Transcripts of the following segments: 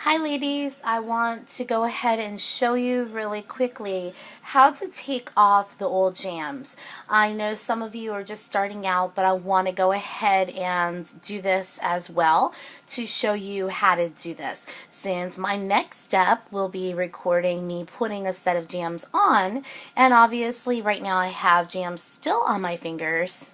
Hi ladies, I want to go ahead and show you really quickly how to take off the old jams. I know some of you are just starting out, but I want to go ahead and do this as well to show you how to do this. Since my next step will be recording me putting a set of jams on, and obviously right now I have jams still on my fingers.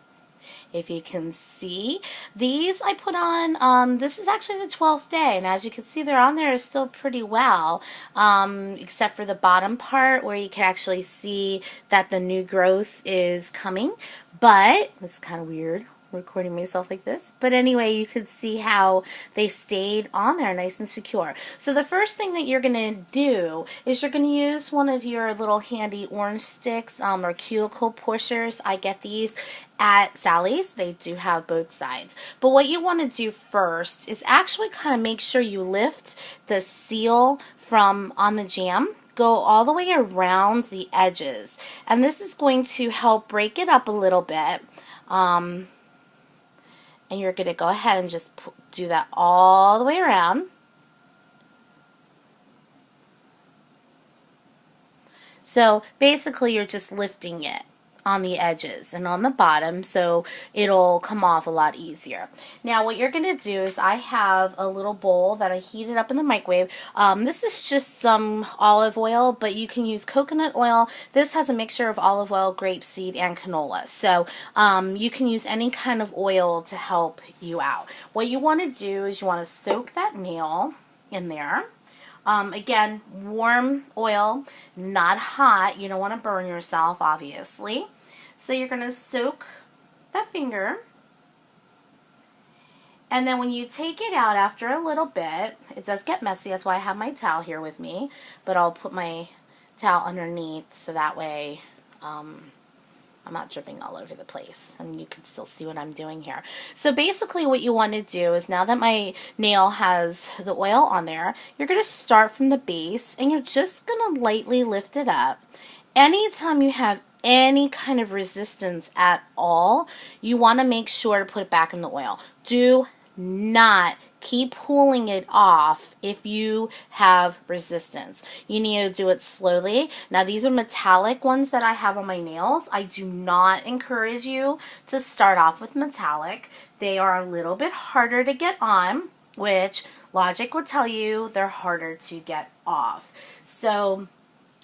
If you can see, these I put on, this is actually the 12th day, and as you can see, they're on there still pretty well, except for the bottom part where you can actually see that the new growth is coming, but it's kind of weird recording myself like this. But anyway, you could see how they stayed on there nice and secure. So the first thing that you're going to do is you're going to use one of your little handy orange sticks or cuticle pushers. I get these at Sally's. They do have both sides. But what you want to do first is actually kind of make sure you lift the seal from on the jam, go all the way around the edges, and this is going to help break it up a little bit. And you're going to go ahead and just do that all the way around. So basically you're just lifting it on the edges and on the bottom, so it'll come off a lot easier. Now what you're going to do is I have a little bowl that I heated up in the microwave. This is just some olive oil, but you can use coconut oil. This has a mixture of olive oil, grapeseed, and canola. So you can use any kind of oil to help you out. What you want to do is you want to soak that nail in there. Again, warm oil, not hot. You don't want to burn yourself, obviously. So you're going to soak that finger. And then when you take it out after a little bit, it does get messy. That's why I have my towel here with me. But I'll put my towel underneath so that way I'm not dripping all over the place, and you can still see what I'm doing here. So basically what you want to do is, now that my nail has the oil on there, you're going to start from the base and you're just going to lightly lift it up. Anytime you have any kind of resistance at all, you want to make sure to put it back in the oil. Do not keep pulling it off if you have resistance. You need to do it slowly. Now these are metallic ones that I have on my nails. I do not encourage you to start off with metallic. They are a little bit harder to get on, which logic would tell you they're harder to get off. So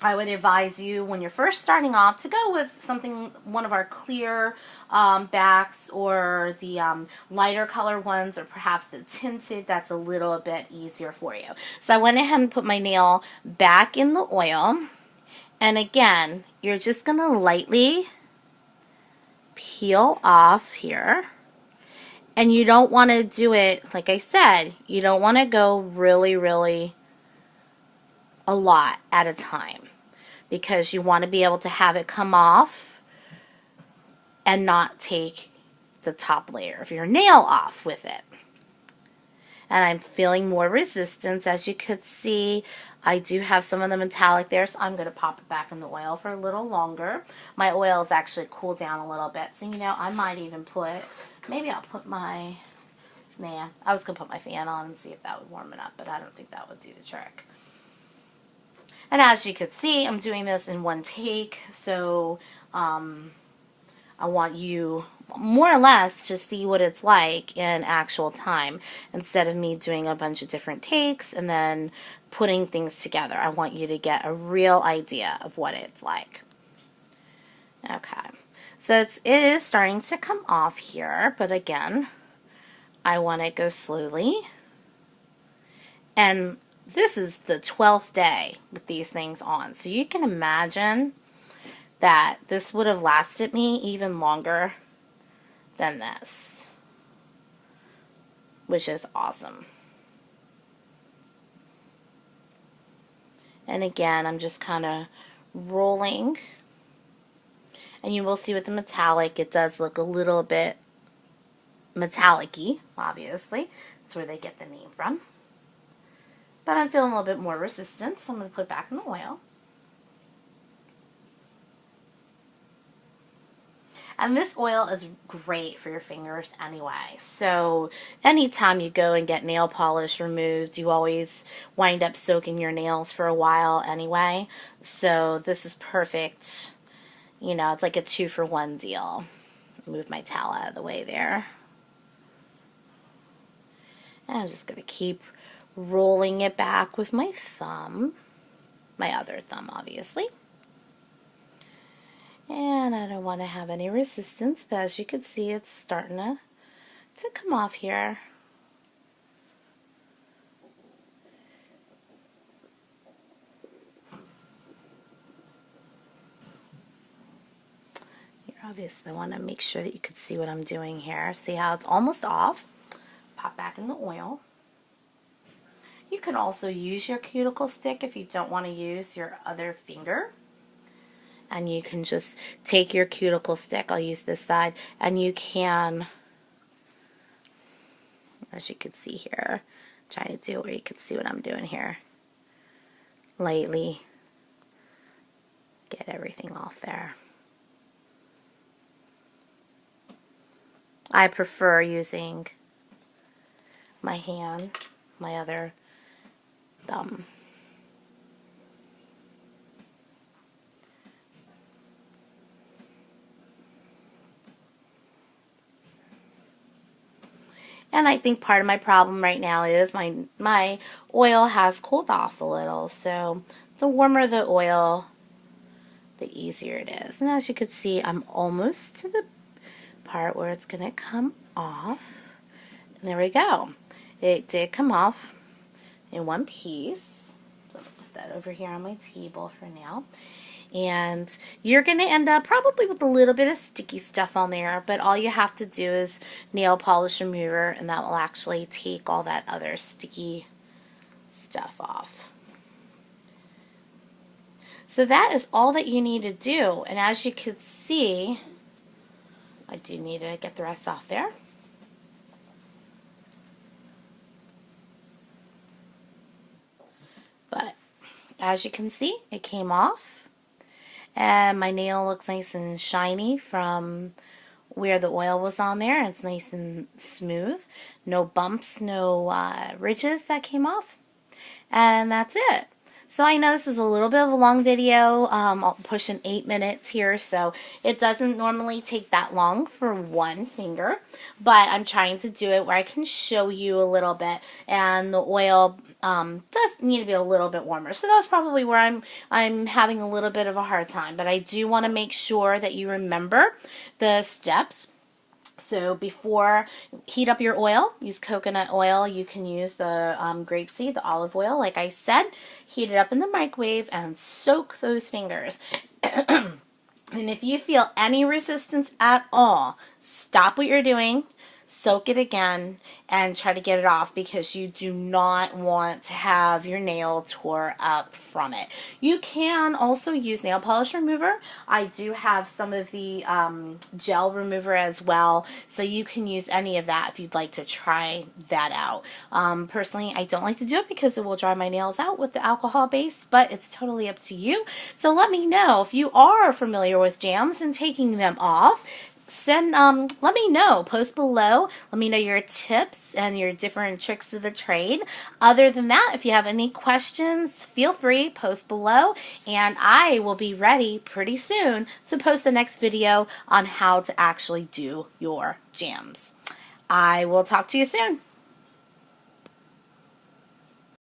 I would advise you when you're first starting off to go with something, one of our clear backs, or the lighter color ones, or perhaps the tinted. That's a little bit easier for you. So I went ahead and put my nail back in the oil, and again, you're just going to lightly peel off here. And you don't want to do it, like I said, you don't want to go really a lot at a time, because you want to be able to have it come off and not take the top layer of your nail off with it. And I'm feeling more resistance. As you could see, I do have some of the metallic there, so I'm going to pop it back in the oil for a little longer. My oil is actually cooled down a little bit, so you know, I might even put, maybe I'll put my, I was going to put my fan on and see if that would warm it up, but I don't think that would do the trick. And as you can see, I'm doing this in one take, so I want you more or less to see what it's like in actual time, instead of me doing a bunch of different takes and then putting things together. I want you to get a real idea of what it's like. Okay, so it is starting to come off here, but again, I want to go slowly. And this is the 12th day with these things on, so you can imagine that this would have lasted me even longer than this, which is awesome. And again, I'm just kind of rolling, and you will see with the metallic, it does look a little bit metallic-y, obviously. That's where they get the name from. But I'm feeling a little bit more resistance, so I'm going to put it back in the oil. And this oil is great for your fingers anyway. So anytime you go and get nail polish removed, you always wind up soaking your nails for a while anyway. So this is perfect. You know, it's like a 2-for-1 deal. Move my towel out of the way there. And I'm just going to keep rolling it back with my thumb. My other thumb, obviously. And I don't want to have any resistance, but as you can see, it's starting to come off here. You obviously want to make sure that you can see what I'm doing here. See how it's almost off? Pop back in the oil. You can also use your cuticle stick if you don't want to use your other finger. And you can just take your cuticle stick, I'll use this side, and you can, as you can see here, I'm trying to do it where you can see what I'm doing here. Lightly get everything off there. I prefer using my hand, my other thumb. And I think part of my problem right now is my oil has cooled off a little. So the warmer the oil, the easier it is. And as you can see, I'm almost to the part where it's going to come off. And there we go. It did come off in one piece. So I'll put that over here on my table for now. And you're going to end up probably with a little bit of sticky stuff on there, but all you have to do is nail polish remover, and that will actually take all that other sticky stuff off. So that is all that you need to do, and as you can see, I do need to get the rest off there. But as you can see, it came off. And my nail looks nice and shiny from where the oil was on there. It's nice and smooth. No bumps, no ridges that came off. And that's it. So I know this was a little bit of a long video. I'll push in 8 minutes here, so it doesn't normally take that long for one finger. But I'm trying to do it where I can show you a little bit, and the oil does need to be a little bit warmer. So that's probably where I'm having a little bit of a hard time. But I do want to make sure that you remember the steps. So before, heat up your oil. Use coconut oil. You can use the grapeseed, the olive oil, like I said. Heat it up in the microwave and soak those fingers. And if you feel any resistance at all, stop what you're doing, soak it again, and try to get it off, because you do not want to have your nail tore up from it. You can also use nail polish remover. I do have some of the gel remover as well, so you can use any of that if you'd like to try that out. Personally, I don't like to do it because it will dry my nails out with the alcohol base, but it's totally up to you. So let me know if you are familiar with jams and taking them off. Let me know. Post below. Let me know your tips and your different tricks of the trade. Other than that, if you have any questions, feel free, post below, and I will be ready pretty soon to post the next video on how to actually do your jams. I will talk to you soon.